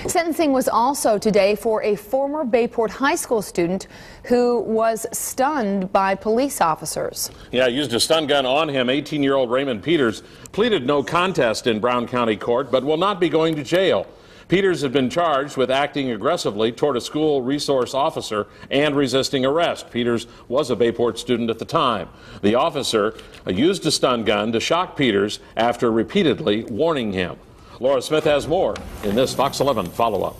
Sentencing was also today for a former Bayport High School student who was stunned by police officers. Yeah, used a stun gun on him. 18-year-old Raymond Peters pleaded no contest in Brown County Court, but will not be going to jail. Peters had been charged with acting aggressively toward a school resource officer and resisting arrest. Peters was a Bayport student at the time. The officer used a stun gun to shock Peters after repeatedly warning him. Laura Smith has more in this Fox 11 follow-up.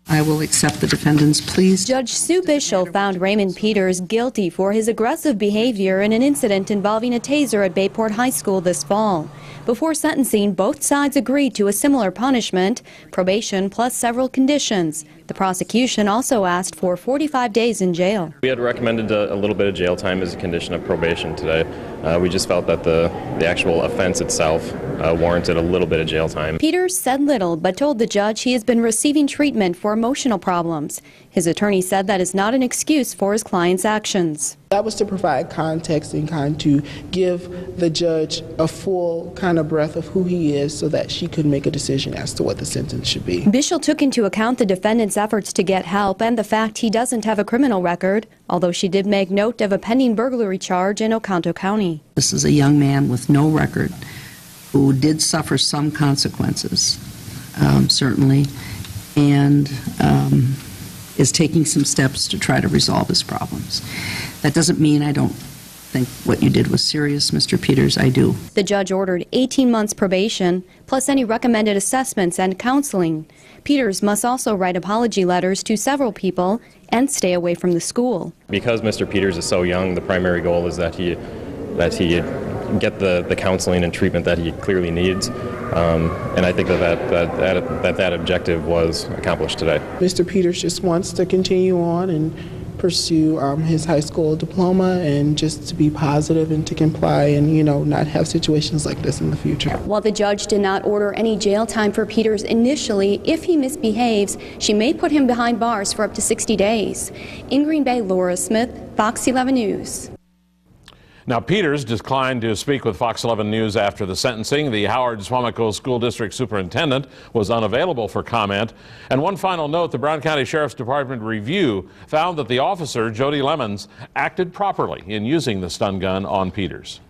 I will accept the defendant's plea. Judge Sue Bishel found Raymond Peters guilty for his aggressive behavior in an incident involving a taser at Bayport High School this fall. Before sentencing, both sides agreed to a similar punishment, probation plus several conditions. The prosecution also asked for 45 days in jail. We had recommended a little bit of jail time as a condition of probation today. We just felt that the actual offense itself warranted a little bit of jail time. Peters said little, but told the judge he has been receiving treatment for emotional problems. His attorney said that is not an excuse for his client's actions. That was to provide context and kind to give the judge a full kind of breath of who he is so that she could make a decision as to what the sentence should be. Bishel took into account the defendant's efforts to get help and the fact he doesn't have a criminal record, although she did make note of a pending burglary charge in Oconto County. This is a young man with no record who did suffer some consequences, certainly, and is taking some steps to try to resolve his problems. That doesn't mean I don't think what you did was serious, Mr. Peters. I do. The judge ordered 18 months probation, plus any recommended assessments and counseling. Peters must also write apology letters to several people and stay away from the school. Because Mr. Peters is so young, the primary goal is that he get the counseling and treatment that he clearly needs. And I think that objective was accomplished today. Mr. Peters just wants to continue on and pursue his high school diploma and just to be positive and to comply and, not have situations like this in the future. While the judge did not order any jail time for Peters initially, if he misbehaves, she may put him behind bars for up to 60 days. In Green Bay, Laura Smith, Fox 11 News. Now, Peters declined to speak with Fox 11 News after the sentencing. The Howard-Suamico School District Superintendent was unavailable for comment. And one final note, the Brown County Sheriff's Department review found that the officer, Jody Lemons, acted properly in using the stun gun on Peters.